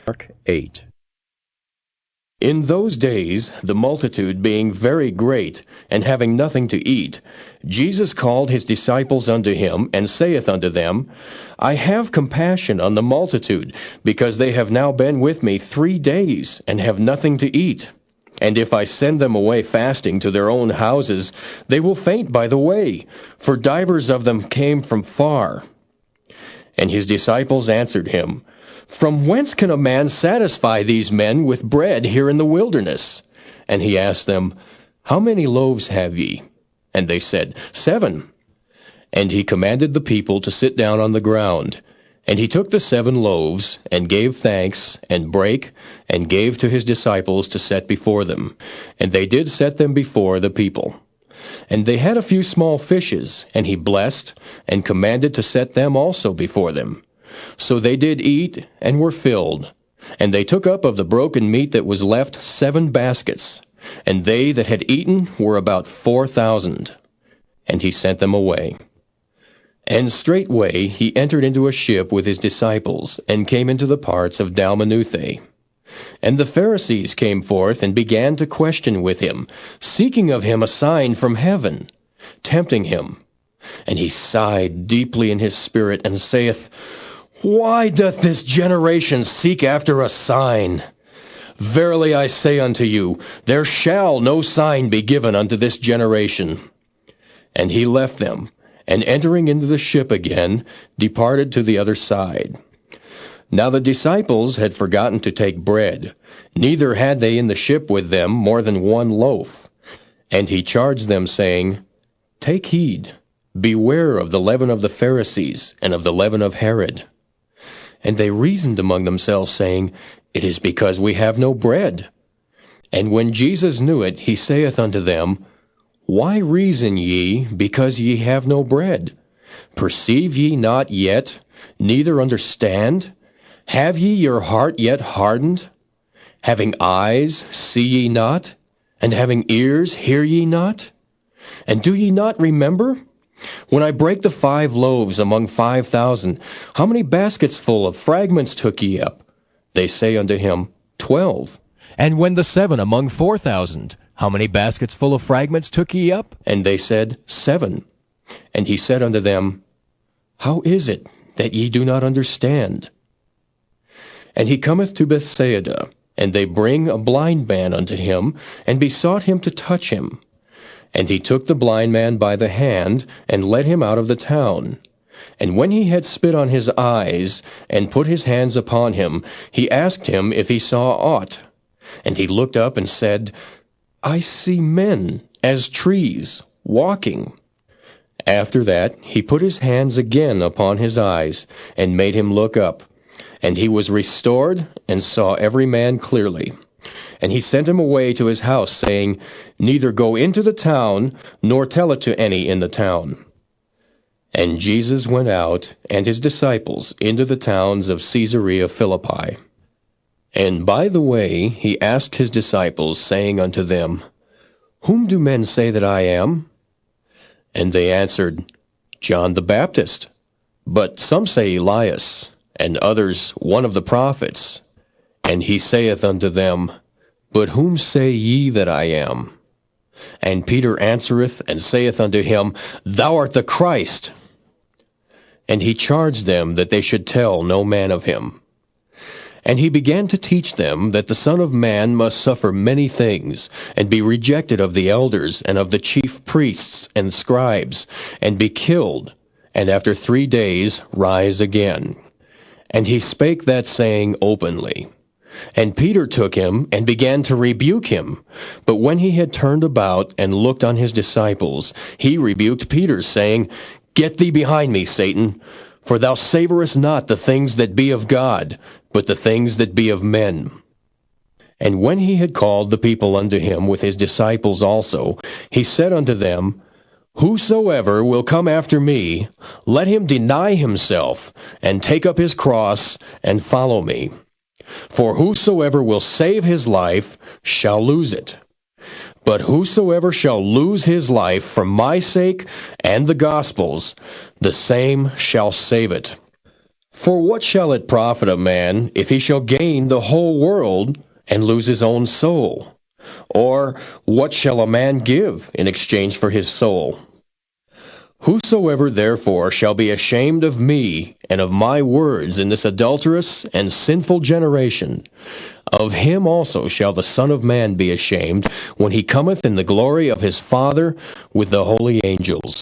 Mark 8. In those days, the multitude being very great, and having nothing to eat, Jesus called his disciples unto him, and saith unto them, I have compassion on the multitude, because they have now been with me 3 days, and have nothing to eat. And if I send them away fasting to their own houses, they will faint by the way, for divers of them came from far. And his disciples answered him, From whence can a man satisfy these men with bread here in the wilderness? And he asked them, How many loaves have ye? And they said, 7. And he commanded the people to sit down on the ground. And he took the 7 loaves, and gave thanks, and brake, and gave to his disciples to set before them. And they did set them before the people. And they had a few small fishes, and he blessed, and commanded to set them also before them. So they did eat, and were filled. And they took up of the broken meat that was left 7 baskets. And they that had eaten were about 4,000. And he sent them away. And straightway he entered into a ship with his disciples, and came into the parts of Dalmanuthe. And the Pharisees came forth, and began to question with him, seeking of him a sign from heaven, tempting him. And he sighed deeply in his spirit, and saith, Why doth this generation seek after a sign? Verily I say unto you, there shall no sign be given unto this generation. And he left them, and entering into the ship again, departed to the other side. Now the disciples had forgotten to take bread, neither had they in the ship with them more than 1 loaf. And he charged them, saying, Take heed, beware of the leaven of the Pharisees, and of the leaven of Herod. And they reasoned among themselves, saying, It is because we have no bread. And when Jesus knew it, he saith unto them, Why reason ye, because ye have no bread? Perceive ye not yet, neither understand? Have ye your heart yet hardened? Having eyes, see ye not? And having ears, hear ye not? And do ye not remember? When I brake the 5 loaves among 5,000, how many baskets full of fragments took ye up? They say unto him, 12. And when the 7 among 4,000, how many baskets full of fragments took ye up? And they said, 7. And he said unto them, How is it that ye do not understand? And he cometh to Bethsaida, and they bring a blind man unto him, and besought him to touch him. And he took the blind man by the hand, and led him out of the town. And when he had spit on his eyes, and put his hands upon him, he asked him if he saw aught. And he looked up and said, I see men, as trees, walking. After that he put his hands again upon his eyes, and made him look up. And he was restored, and saw every man clearly. And he sent him away to his house, saying, Neither go into the town, nor tell it to any in the town. And Jesus went out, and his disciples, into the towns of Caesarea Philippi. And by the way he asked his disciples, saying unto them, Whom do men say that I am? And they answered, John the Baptist. But some say Elias, and others one of the prophets. And he saith unto them, But whom say ye that I am? And Peter answereth and saith unto him, Thou art the Christ. And he charged them that they should tell no man of him. And he began to teach them that the Son of Man must suffer many things, and be rejected of the elders, and of the chief priests and scribes, and be killed, and after 3 days rise again. And he spake that saying openly. And Peter took him, and began to rebuke him. But when he had turned about, and looked on his disciples, he rebuked Peter, saying, Get thee behind me, Satan, for thou savorest not the things that be of God, but the things that be of men. And when he had called the people unto him with his disciples also, he said unto them, Whosoever will come after me, let him deny himself, and take up his cross, and follow me. For whosoever will save his life shall lose it. But whosoever shall lose his life for my sake and the gospel's, the same shall save it. For what shall it profit a man if he shall gain the whole world and lose his own soul? Or what shall a man give in exchange for his soul? Whosoever therefore shall be ashamed of me and of my words in this adulterous and sinful generation, of him also shall the Son of Man be ashamed when he cometh in the glory of his Father with the holy angels.